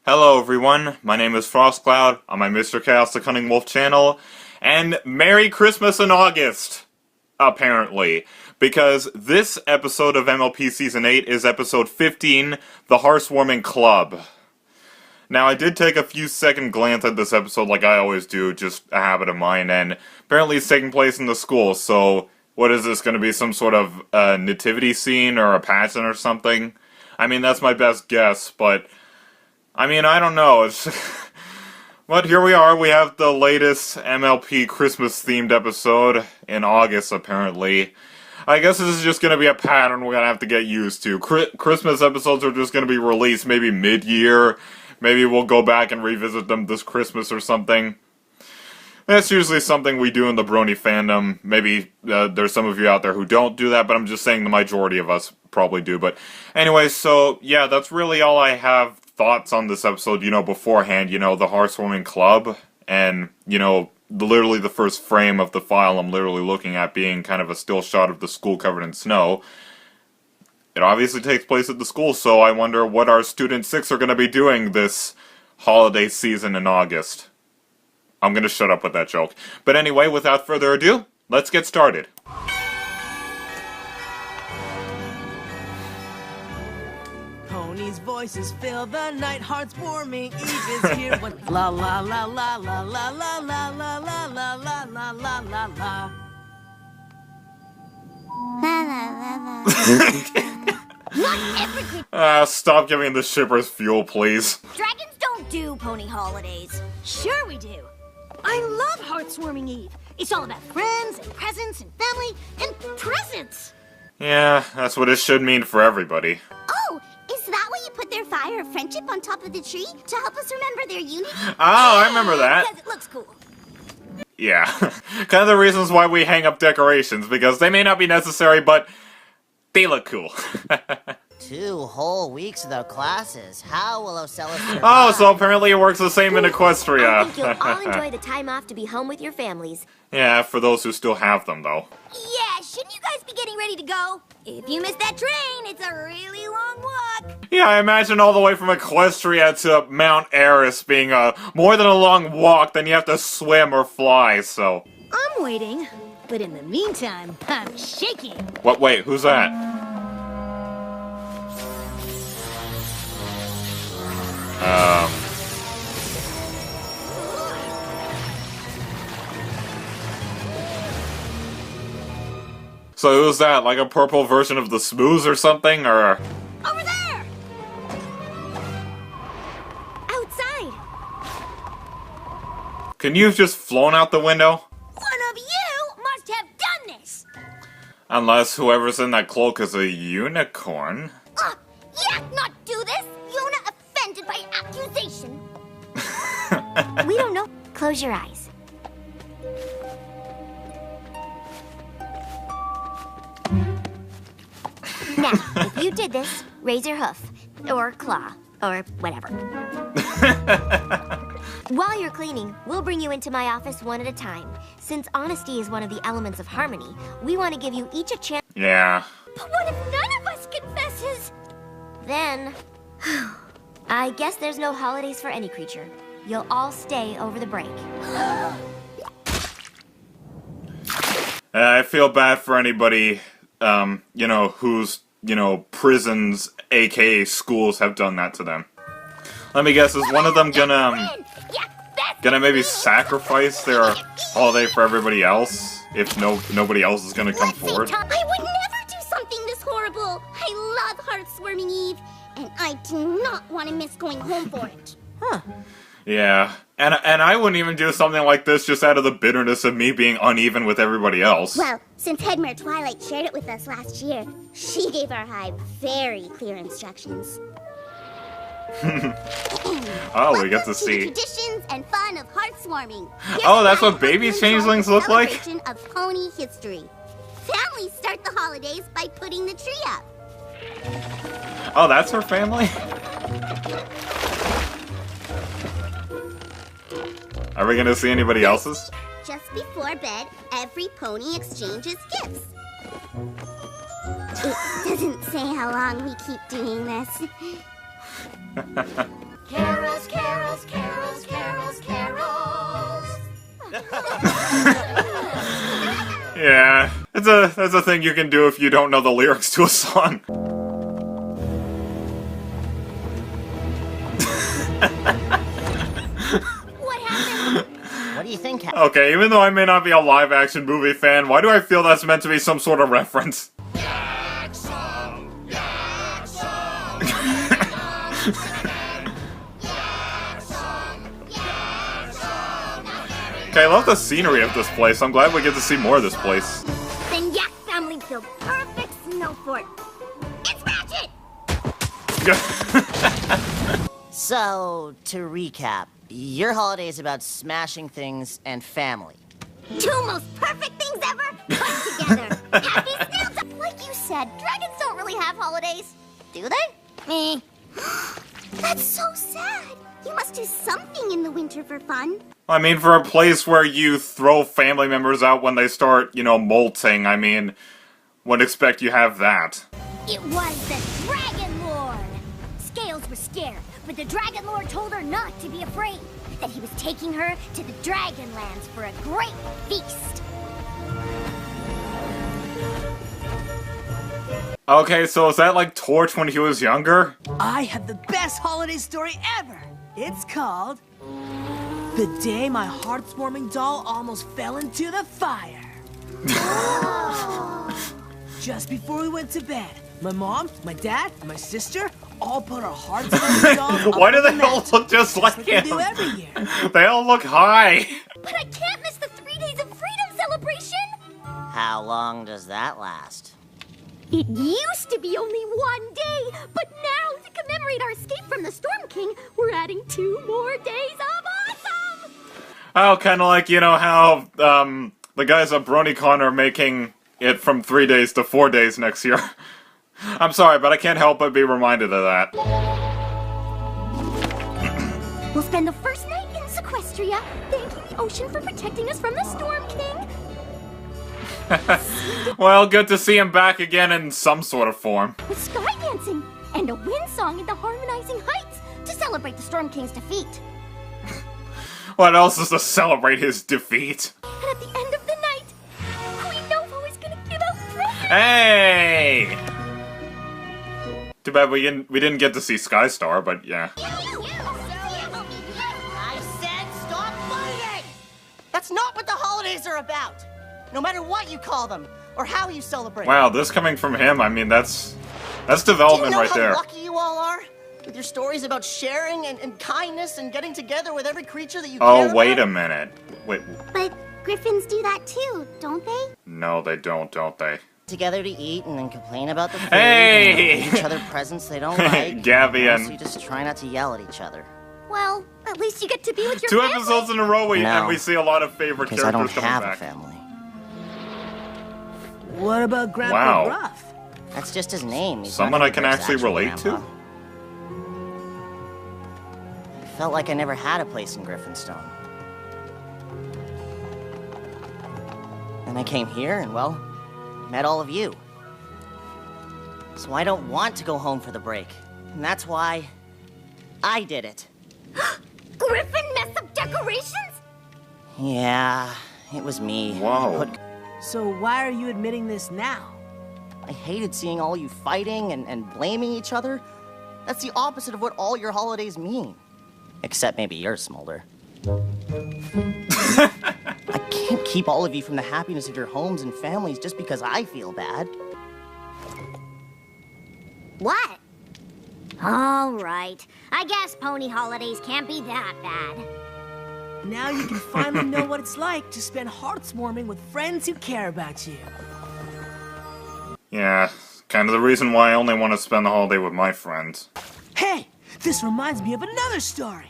Hello everyone, my name is FrostCloud on my Mr. Chaos the Cunning Wolf channel, and Merry Christmas in August, apparently, because this episode of MLP Season 8 is episode 15, the Hearths Warming Club. Now, I did take a few second glance at this episode like I always do, just a habit of mine, and apparently it's taking place in the school, so what is this, going to be some sort of nativity scene or a pageant or something? I mean, that's my best guess, but I mean, I don't know. But here we are. We have the latest MLP Christmas-themed episode in August, apparently. I guess this is just going to be a pattern we're going to have to get used to. Christmas episodes are just going to be released maybe mid-year. Maybe we'll go back and revisit them this Christmas or something. That's usually something we do in the Brony fandom. Maybe there's some of you out there who don't do that, but I'm just saying the majority of us probably do. But anyway, so yeah, that's really all I have thoughts on this episode, beforehand, the Hearths Warming Club, and, literally the first frame of the file I'm literally looking at being kind of a still shot of the school covered in snow. It obviously takes place at the school, so I wonder what our Student 6 are going to be doing this holiday season in August. I'm going to shut up with that joke. But anyway, without further ado, let's get started. Pony's voices fill the night, hearts warming, Eve is here when la la la la la la la la la la la la la la la la. Stop giving the shippers fuel, please. Dragons don't do pony holidays. Sure we do. I love Hearths Warming Eve. It's all about friends and presents and family and presents. Yeah, that's what it should mean for everybody. Oh, is that why you put their fire of friendship on top of the tree to help us remember their unity? Oh, I remember that. Because it looks cool. Yeah, kind of the reasons why we hang up decorations, because they may not be necessary, but they look cool. 2 whole weeks without classes. How will Ocellus survive? Oh, so apparently it works the same in Equestria. I think you'll all enjoy the time off to be home with your families. Yeah, for those who still have them, though. Yeah, shouldn't you guys be getting ready to go? If you miss that train, it's a really long walk. Yeah, I imagine all the way from Equestria to Mount Eris being more than a long walk, then you have to swim or fly, so... I'm waiting, but in the meantime, I'm shaking. What? Wait, who's that? So who's that? Like a purple version of the Smooth or something, or...? Over there! Outside! Can you have just flown out the window? One of you must have done this! Unless whoever's in that cloak is a unicorn. Yeah, not do this! Yuna offended by accusation! We don't know. Close your eyes. Now, if you did this, raise your hoof, or claw, or whatever. While you're cleaning, we'll bring you into my office one at a time. Since honesty is one of the elements of harmony, we want to give you each a chance. Yeah. But what if none of us confesses? Then, I guess there's no holidays for any creature. You'll all stay over the break. I feel bad for anybody, whose, prisons, aka schools, have done that to them. Let me guess, is one of them gonna maybe sacrifice their holiday for everybody else? If nobody else is gonna come forward? I would never do something this horrible! I love Hearths Warming Eve, and I do not want to miss going home for it. Yeah, and I wouldn't even do something like this just out of the bitterness of me being uneven with everybody else. Well, since Headmare Twilight shared it with us last year, she gave our hive very clear instructions. Oh, we get to see. Traditions and fun of Hearths Warming. Oh, that's what baby changelings look like? Celebration of pony history. Families start the holidays by putting the tree up. Oh, that's her family? Are we gonna see anybody else's? Just before bed, every pony exchanges gifts. It doesn't say how long we keep doing this. Carols Yeah, that's a thing you can do if you don't know the lyrics to a song. What happened? What do you think happened? Okay, even though I may not be a live-action movie fan, why do I feel that's meant to be some sort of reference? Okay, I love the scenery of this place. I'm glad we get to see more of this place. Then Yak family built perfect snow fort. It's Ratchet! So, to recap, your holiday is about smashing things and family. Two most perfect things ever put together. Happy Snow Day! Like you said, dragons don't really have holidays. Do they? Me. That's so sad. You must do something in the winter for fun. I mean, for a place where you throw family members out when they start, you know, molting, I mean, would expect you have that. It was the Dragon Lord! Scales was scared, but the Dragon Lord told her not to be afraid. That he was taking her to the Dragonlands for a great feast. Okay, so is that like Torch when he was younger? I have the best holiday story ever. It's called The Day My Hearths Warming Doll Almost Fell into the Fire. Just before we went to bed, my mom, my dad, and my sister all put our Hearths Warming Doll up Why do on the they all mat, look just like we him? do every year. They all look high. But I can't miss the 3 days of freedom celebration! How long does that last? It used to be only 1 day, but now to commemorate our escape from the Storm King, we're adding 2 more days of awesome! Oh, kind of like, you know, how the guys at BronyCon are making it from 3 days to 4 days next year. I'm sorry, but I can't help but be reminded of that. We'll spend the first night in Sequestria, thanking the ocean for protecting us from the Storm King. Well, good to see him back again in some sort of form. With sky dancing and a wind song at the Harmonizing Heights to celebrate the Storm King's defeat. What else is to celebrate his defeat? And at the end of the night, Queen Novo is gonna give out presents. Hey! Too bad we didn't get to see Skystar, but yeah. I said stop fighting! That's not what the holidays are about! No matter what you call them, or how you celebrate. Wow, this coming from him, I mean, that's Do development you know right how there. lucky you all are? With your stories about sharing and kindness and getting together with every creature that you care Oh, about? wait a minute. Wait, But griffins do that too, don't they? no, they don't they? Together to eat and then complain about the food. Hey! And give each other presents they don't like. Gabby and- So you just try not to yell at each other. Well, at least you get to be with your Two family. episodes in a row, No. and we see a lot of favorite Because I characters don't coming have back. a family. What about Grandpa Wow. Gruff? That's just his name. He's Someone not I can Griff's actually actual relate to? grandpa. I felt like I never had a place in Griffinstone. Then I came here and, well, met all of you. So I don't want to go home for the break. And that's why I did it. Griffin mess up decorations? Yeah, it was me. Whoa. I put- So why are you admitting this now? I hated seeing all you fighting and blaming each other. That's the opposite of what all your holidays mean. Except maybe yours, Smolder. I can't keep all of you from the happiness of your homes and families just because I feel bad. What? All right. I guess pony holidays can't be that bad. Now you can finally know what it's like to spend hearts warming with friends who care about you. Yeah, kind of the reason why I only want to spend the holiday with my friends. Hey, this reminds me of another story.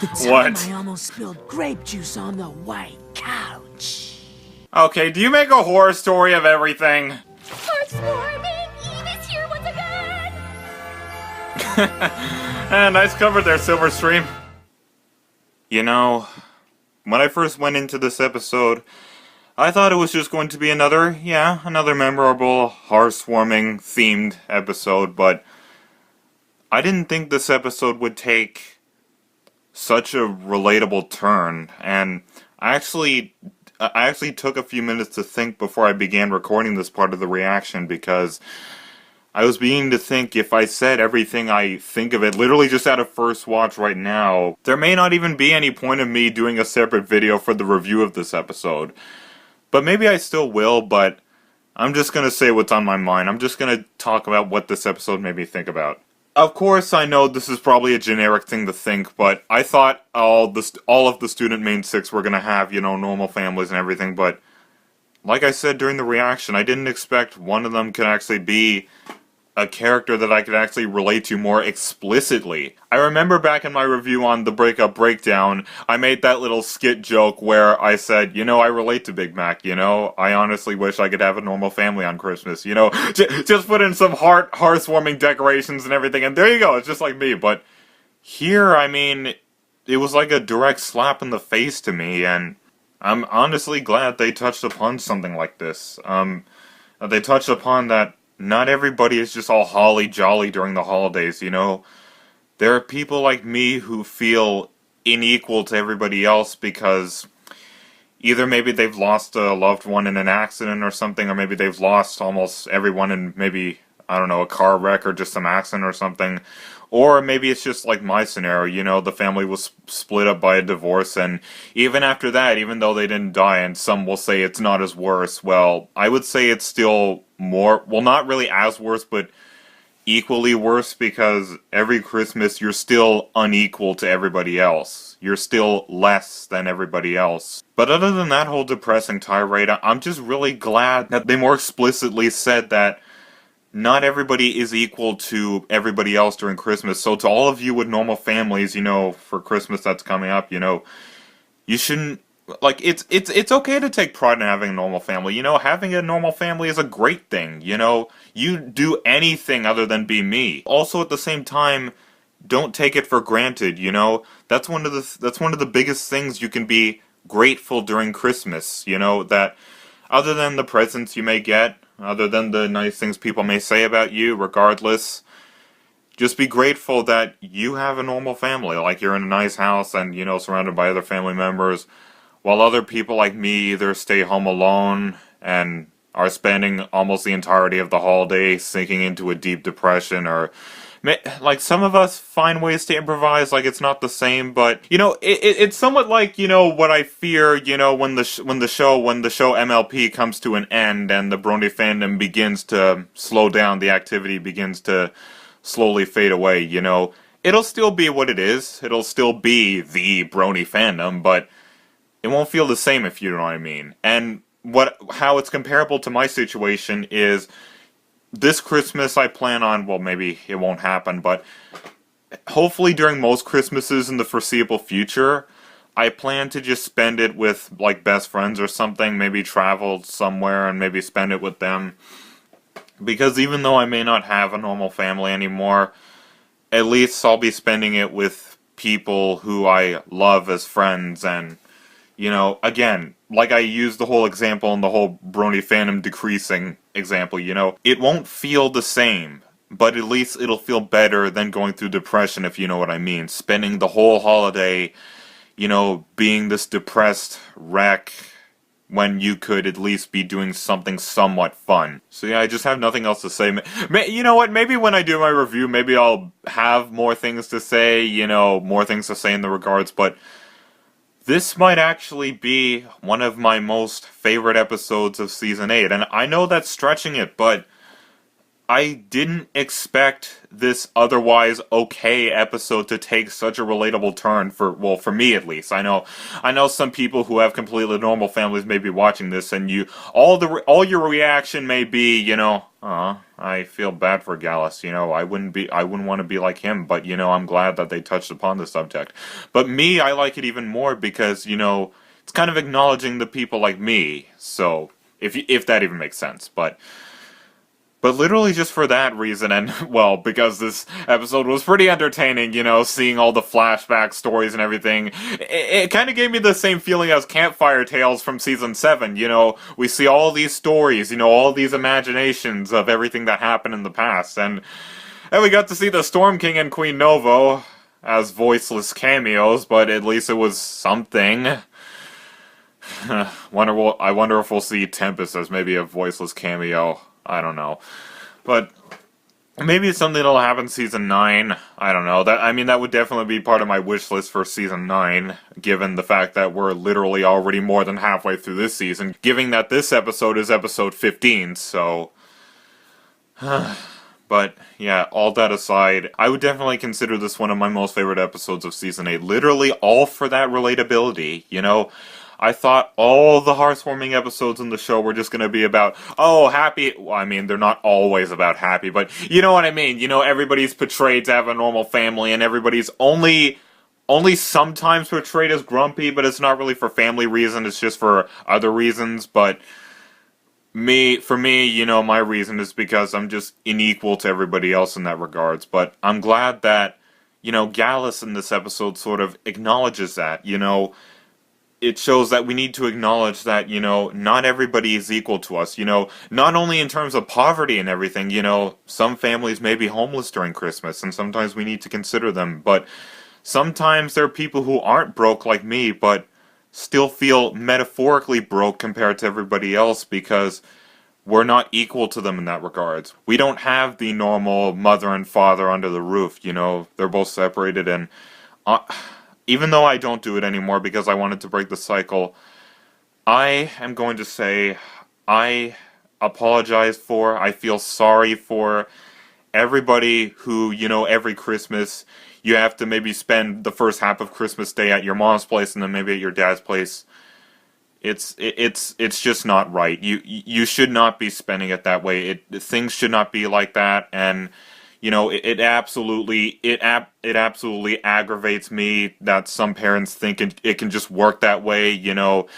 The time What? I almost spilled grape juice on the white couch. Okay, do you make a horror story of everything? Hearts warming! Eve is here once again! Nice cover there, Silverstream. You know, when I first went into this episode, I thought it was just going to be another memorable, hearth-warming themed episode, but I didn't think this episode would take such a relatable turn, and I actually took a few minutes to think before I began recording this part of the reaction, because I was beginning to think if I said everything I think of it, literally just out of first watch right now, there may not even be any point of me doing a separate video for the review of this episode. But maybe I still will, but I'm just gonna say what's on my mind. I'm just gonna talk about what this episode made me think about. Of course, I know this is probably a generic thing to think, but I thought all of the student main six were gonna have, normal families and everything, but like I said during the reaction, I didn't expect one of them could actually be a character that I could actually relate to more explicitly. I remember back in my review on the Breakup Breakdown, I made that little skit joke where I said, I relate to Big Mac, I honestly wish I could have a normal family on Christmas, just put in some Hearths Warming decorations and everything, and there you go, it's just like me. But here, I mean, it was like a direct slap in the face to me, and I'm honestly glad they touched upon something like this. They touched upon that not everybody is just all holly jolly during the holidays, There are people like me who feel unequal to everybody else because either maybe they've lost a loved one in an accident or something, or maybe they've lost almost everyone in maybe, I don't know, a car wreck or just some accident or something. Or maybe it's just like my scenario, the family was split up by a divorce, and even after that, even though they didn't die, and some will say it's not as worse, well, I would say it's still more, well, not really as worse, but equally worse, because every Christmas you're still unequal to everybody else. You're still less than everybody else. But other than that whole depressing tirade, I'm just really glad that they more explicitly said that not everybody is equal to everybody else during Christmas. So to all of you with normal families, for Christmas that's coming up, you shouldn't, like, it's okay to take pride in having a normal family. Having a normal family is a great thing, You do anything other than be me. Also, at the same time, don't take it for granted, That's one of the biggest things you can be grateful during Christmas, that other than the presents you may get, other than the nice things people may say about you, regardless, just be grateful that you have a normal family, like you're in a nice house and, surrounded by other family members, while other people like me either stay home alone and are spending almost the entirety of the holiday sinking into a deep depression, or like some of us find ways to improvise, like it's not the same, but it's somewhat like what I fear when the show MLP comes to an end and the Brony fandom begins to slow down, the activity begins to slowly fade away. It'll still be what it is. It'll still be the Brony fandom, but it won't feel the same, if you know what I mean. And how it's comparable to my situation is, this Christmas I plan on, well, maybe it won't happen, but hopefully during most Christmases in the foreseeable future, I plan to just spend it with, like, best friends or something, maybe travel somewhere and maybe spend it with them. Because even though I may not have a normal family anymore, at least I'll be spending it with people who I love as friends, and again, like I used the whole example in the whole Brony fandom decreasing example, it won't feel the same, but at least it'll feel better than going through depression, if you know what I mean. Spending the whole holiday, being this depressed wreck when you could at least be doing something somewhat fun. So yeah, I just have nothing else to say. You know what, maybe when I do my review, maybe I'll have more things to say, more things to say in the regards, but this might actually be one of my most favorite episodes of Season 8, and I know that's stretching it, but I didn't expect this otherwise okay episode to take such a relatable turn, for me at least. I know some people who have completely normal families may be watching this, and all your reaction may be, I feel bad for Gallus, I wouldn't want to be like him, but I'm glad that they touched upon the subject. But me, I like it even more because, it's kind of acknowledging the people like me, so if that even makes sense, but literally just for that reason, and, well, because this episode was pretty entertaining, seeing all the flashback stories and everything, it kind of gave me the same feeling as Campfire Tales from Season 7, we see all these stories, all these imaginations of everything that happened in the past, and we got to see the Storm King and Queen Novo as voiceless cameos, but at least it was something. I wonder if we'll see Tempest as maybe a voiceless cameo. I don't know. But maybe it's something that'll happen in Season 9. I don't know. That would definitely be part of my wish list for Season 9, given the fact that we're literally already more than halfway through this season, given that this episode is episode 15, so... But, yeah, all that aside, I would definitely consider this one of my most favorite episodes of Season 8, literally all for that relatability, you know? I thought all the Hearths Warming episodes in the show were just going to be about, oh, happy. Well, I mean, they're not always about happy, but you know what I mean. You know, everybody's portrayed to have a normal family, and everybody's only sometimes portrayed as grumpy, but it's not really for family reasons. It's just for other reasons. But for me, you know, my reason is because I'm just unequal to everybody else in that regards. But I'm glad that, you know, Gallus in this episode sort of acknowledges that, you know. It shows that we need to acknowledge that, you know, not everybody is equal to us, you know, not only in terms of poverty and everything, you know, some families may be homeless during Christmas, and sometimes we need to consider them, but sometimes there are people who aren't broke like me, but still feel metaphorically broke compared to everybody else because we're not equal to them in that regards. We don't have the normal mother and father under the roof, you know, they're both separated, and... even though I don't do it anymore because I wanted to break the cycle, I am going to say I apologize for, I feel sorry for everybody who, you know, every Christmas you have to maybe spend the first half of Christmas Day at your mom's place and then maybe at your dad's place. It's just not right. You should not be spending it that way. Things should not be like that, and you know, it absolutely aggravates me that some parents think it can just work that way, you know.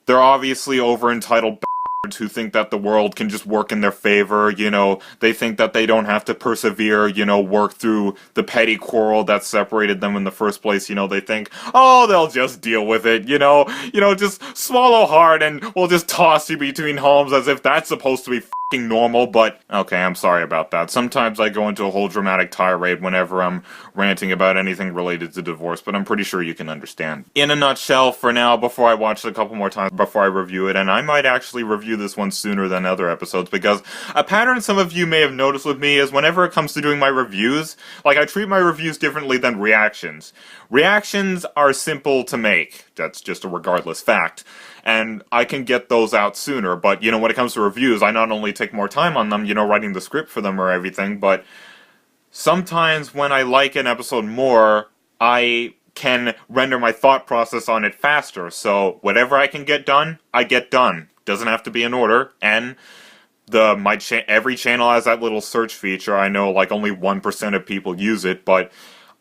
They're obviously over-entitled bastards who think that the world can just work in their favor, you know. They think that they don't have to persevere, you know, work through the petty quarrel that separated them in the first place, you know. They think, oh, they'll just deal with it, you know, just swallow hard and we'll just toss you between homes as if that's supposed to be normal. But okay, I'm sorry about that. Sometimes I go into a whole dramatic tirade whenever I'm ranting about anything related to divorce, but I'm pretty sure you can understand. In a nutshell, for now, before I watch it a couple more times before I review it, and I might actually review this one sooner than other episodes, because a pattern some of you may have noticed with me is whenever it comes to doing my reviews, like, I treat my reviews differently than reactions. Reactions are simple to make. That's just a regardless fact. And I can get those out sooner, but, you know, when it comes to reviews, I not only take more time on them, you know, writing the script for them or everything, but sometimes when I like an episode more, I can render my thought process on it faster, so whatever I can get done, I get done. Doesn't have to be in order, and every channel has that little search feature. I know, like, only 1% of people use it, but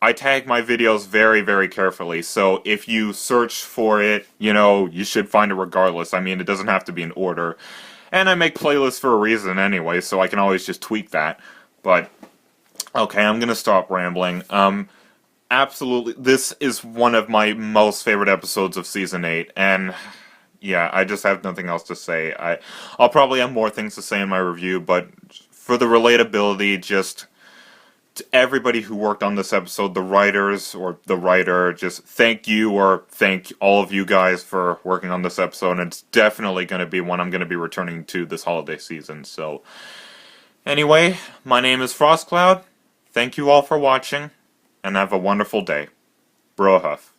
I tag my videos very, very carefully, so if you search for it, you know, you should find it regardless. I mean, it doesn't have to be in order. And I make playlists for a reason anyway, so I can always just tweak that. But, okay, I'm gonna stop rambling. Absolutely, this is one of my most favorite episodes of Season 8, and yeah, I just have nothing else to say. I'll probably have more things to say in my review, but for the relatability, just... to everybody who worked on this episode, the writers, or the writer, just thank you, or thank all of you guys for working on this episode, and it's definitely going to be one I'm going to be returning to this holiday season, so... Anyway, my name is Frostcloud, thank you all for watching, and have a wonderful day. Brohuff.